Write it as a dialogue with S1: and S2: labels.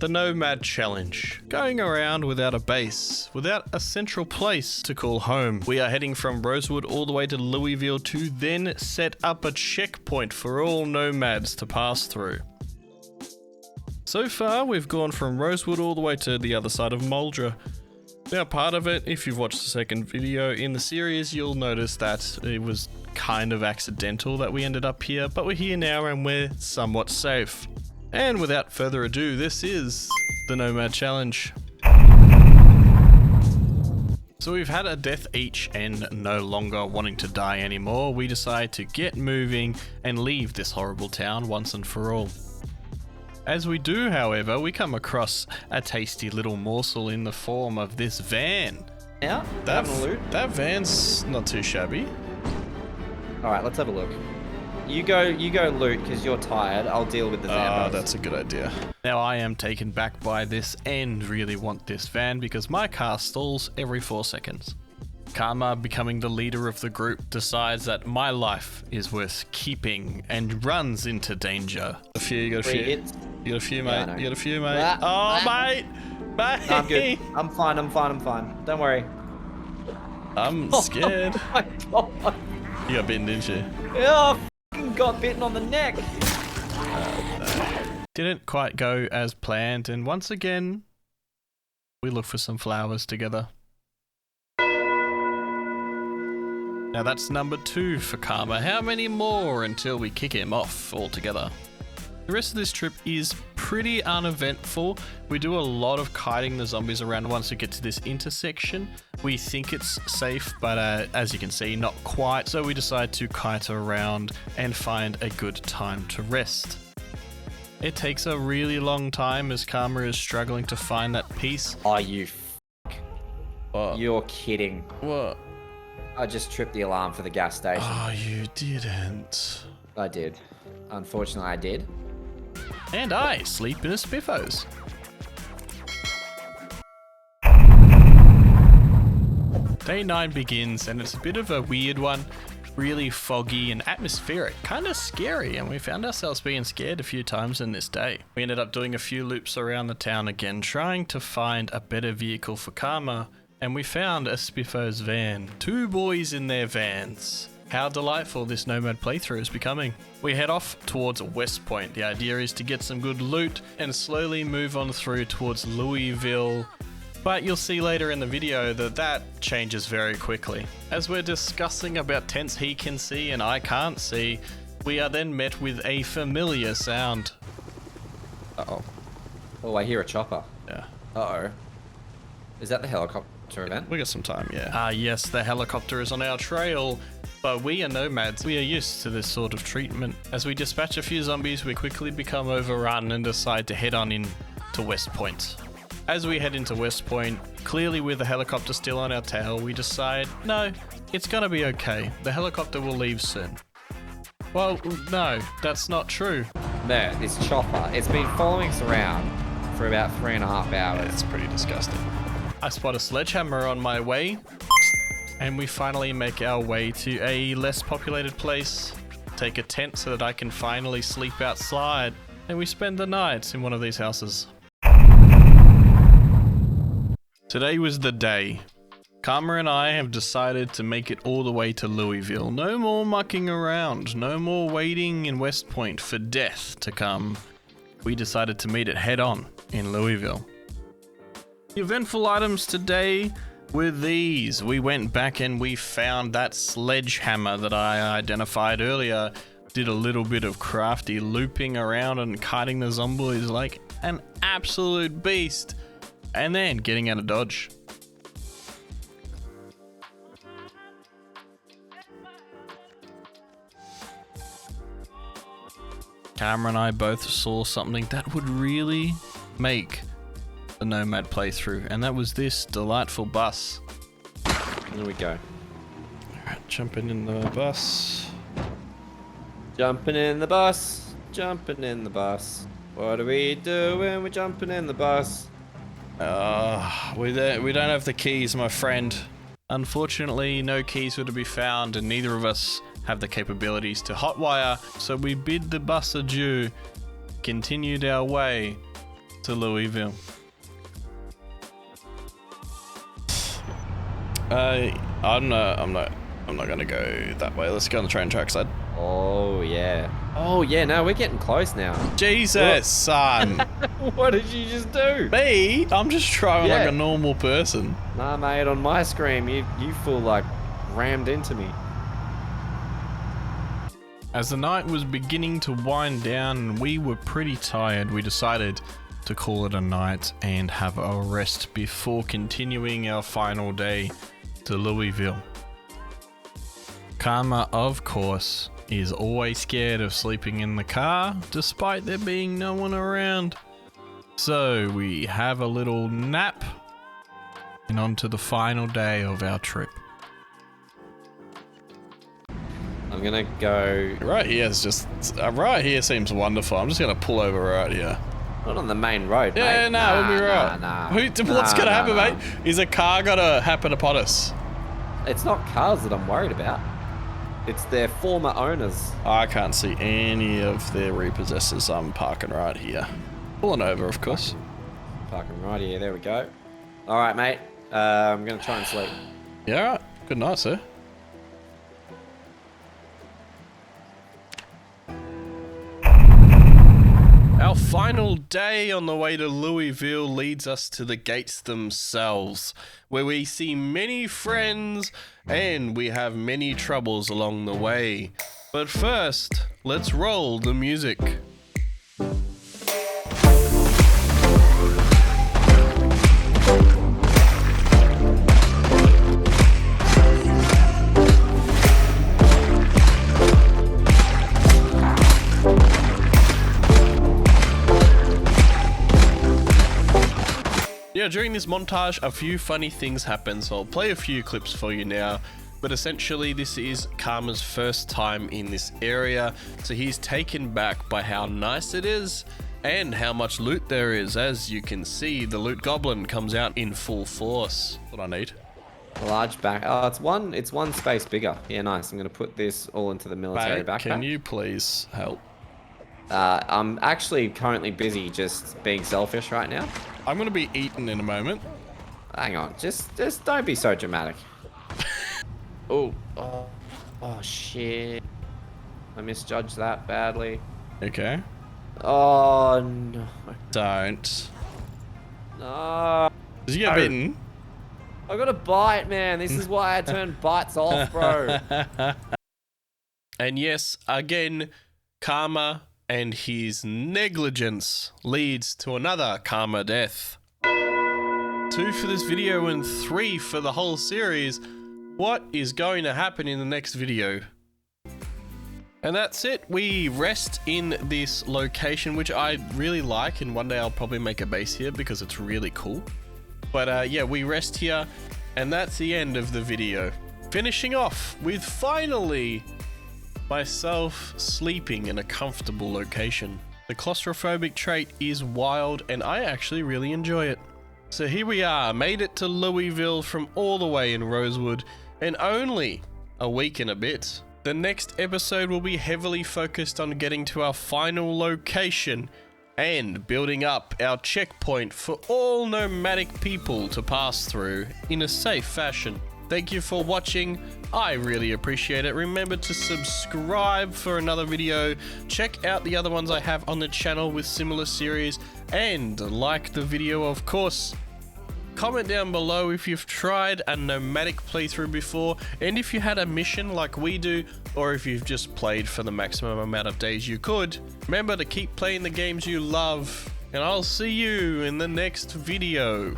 S1: The Nomad Challenge. Going around without a base, without a central place to call home. We are heading from Rosewood all the way to Louisville to then set up a checkpoint for all nomads to pass through. So far, we've gone from Rosewood all the way to the other side of Muldra. Now, part of it, if you've watched the second video in the series, you'll notice that it was kind of accidental that we ended up here, but we're here now and we're somewhat safe. And without further ado, this is the Nomad Challenge. So we've had a death each and no longer wanting to die anymore. We decide to get moving and leave this horrible town once and for all. As we do, however, we come across a tasty little morsel in the form of this van.
S2: Yeah, having a loot.
S1: That van's not too shabby.
S2: All right, let's have a look. You go loot because you're tired. I'll deal with the Zambos.
S1: Oh, that's a good idea. Now I am taken back by this and really want this van because my car stalls every 4 seconds. Karma, becoming the leader of the group, decides that my life is worth keeping and runs into danger. You got a few. You got a few, mate.
S2: Yeah,
S1: you got a few, mate. Mate! Mate!
S2: No, I'm good. I'm fine. Don't worry.
S1: I'm scared.
S2: Oh my god.
S1: You got bitten, didn't you?
S2: Yeah, I got bitten on the neck.
S1: Didn't quite go as planned, and once again, we look for some flowers together. Now that's number 2 for Karma. How many more until we kick him off altogether? The rest of this trip is pretty uneventful. We do a lot of kiting the zombies around once we get to this intersection. We think it's safe, but as you can see, not quite. So we decide to kite around and find a good time to rest. It takes a really long time as Karma is struggling to find that piece.
S2: Oh, you
S1: What?
S2: You're kidding.
S1: What?
S2: I just tripped the alarm for the gas station.
S1: Oh, you didn't.
S2: I did. Unfortunately, I did.
S1: And I sleep in a Spiffos. Day 9 begins, and it's a bit of a weird one. Really foggy and atmospheric, kind of scary, and we found ourselves being scared a few times in this day. We ended up doing a few loops around the town again, trying to find a better vehicle for Karma, and we found a Spiffos van. 2 boys in their vans. How delightful this Nomad playthrough is becoming. We head off towards West Point. The idea is to get some good loot and slowly move on through towards Louisville. But you'll see later in the video that changes very quickly. As we're discussing about tents he can see and I can't see, we are then met with a familiar sound. Uh-oh.
S2: Oh, I hear a chopper.
S1: Yeah.
S2: Uh-oh. Is that the helicopter event?
S1: We got some time, yeah. Ah, yes, the helicopter is on our trail. But we are nomads. We are used to this sort of treatment. As we dispatch a few zombies, we quickly become overrun and decide to head on in to West Point. As we head into West Point, clearly with the helicopter still on our tail, we decide, no, it's gonna be okay. The helicopter will leave soon. Well, no, that's not true.
S2: No, this chopper, it's been following us around for about 3.5 hours.
S1: It's pretty disgusting. I spot a sledgehammer on my way, and we finally make our way to a less populated place, take a tent so that I can finally sleep outside, and we spend the night in one of these houses. Today was the day. Karma and I have decided to make it all the way to Louisville. No more mucking around, no more waiting in West Point for death to come. We decided to meet it head on in Louisville. The eventful items today were these. We went back and we found that sledgehammer that I identified earlier. Did a little bit of crafty looping around and kiting the zombies like an absolute beast. And then getting out of dodge. Karma and I both saw something that would really make the Nomad playthrough, and that was this delightful bus.
S2: Here we go.
S1: Alright, jumping in the bus.
S2: Jumping in the bus. Jumping in the bus. What do we do when we're jumping in the bus?
S1: We don't have the keys, my friend. Unfortunately, no keys were to be found, and neither of us have the capabilities to hotwire, so we bid the bus adieu, continued our way, to Louisville. I'm not gonna go that way. Let's go on the train track side.
S2: Oh yeah. Oh yeah. No, we're getting close now.
S1: Jesus, son.
S2: What did you just do?
S1: Me? I'm just driving like a normal person.
S2: Nah, mate. On my screen, you full like rammed into me.
S1: As the night was beginning to wind down and we were pretty tired, we decided to call it a night and have a rest before continuing our final day to Louisville. Karma, of course, is always scared of sleeping in the car, despite there being no one around. So we have a little nap and on to the final day of our trip.
S2: I'm gonna go
S1: Right here is just, right here seems wonderful. I'm just gonna pull over right here.
S2: not on the main road,
S1: Yeah,
S2: mate.
S1: no, we'll be right. What's gonna happen, mate? Is a car gonna happen upon us?
S2: It's not cars that I'm worried about. It's their former owners.
S1: I can't see any of their repossessors. I'm parking right here. Pulling over, of course.
S2: Parking right here. There we go. All right, mate. I'm gonna try and sleep.
S1: Yeah, all right. Good night, sir. Our final day on the way to Louisville leads us to the gates themselves, where we see many friends and we have many troubles along the way. But first, let's roll the music. Yeah, during this montage, a few funny things happen, so I'll play a few clips for you now. But essentially, this is Karma's first time in this area, so he's taken back by how nice it is and how much loot there is. As you can see, the loot goblin comes out in full force. What I need.
S2: A large back. Oh, it's one space bigger. Yeah, nice. I'm gonna put this all into the military
S1: Mate,
S2: backpack.
S1: can you please help?
S2: I'm actually currently busy just being selfish right now.
S1: I'm gonna be eaten in a moment.
S2: Hang on, just don't be so dramatic. Oh shit! I misjudged that badly.
S1: Okay.
S2: Oh no!
S1: Don't.
S2: No!
S1: Did you get bitten?
S2: I got a bite, man. This is why I turned bites off, bro.
S1: And yes, again, Karma and his negligence leads to another Karma death. 2 for this video and 3 for the whole series. What is going to happen in the next video? And that's it. We rest in this location, which I really like, and one day I'll probably make a base here because it's really cool. But yeah, we rest here, and that's the end of the video. Finishing off with finally myself sleeping in a comfortable location. The claustrophobic trait is wild, and I actually really enjoy it. So here we are, made it to Louisville from all the way in Rosewood, and only a week and a bit. The next episode will be heavily focused on getting to our final location and building up our checkpoint for all nomadic people to pass through in a safe fashion. Thank you for watching. I really appreciate it. Remember to subscribe for another video. Check out the other ones I have on the channel with similar series, and like the video, of course. Comment down below if you've tried a nomadic playthrough before, and if you had a mission like we do, or if you've just played for the maximum amount of days you could. Remember to keep playing the games you love, and I'll see you in the next video.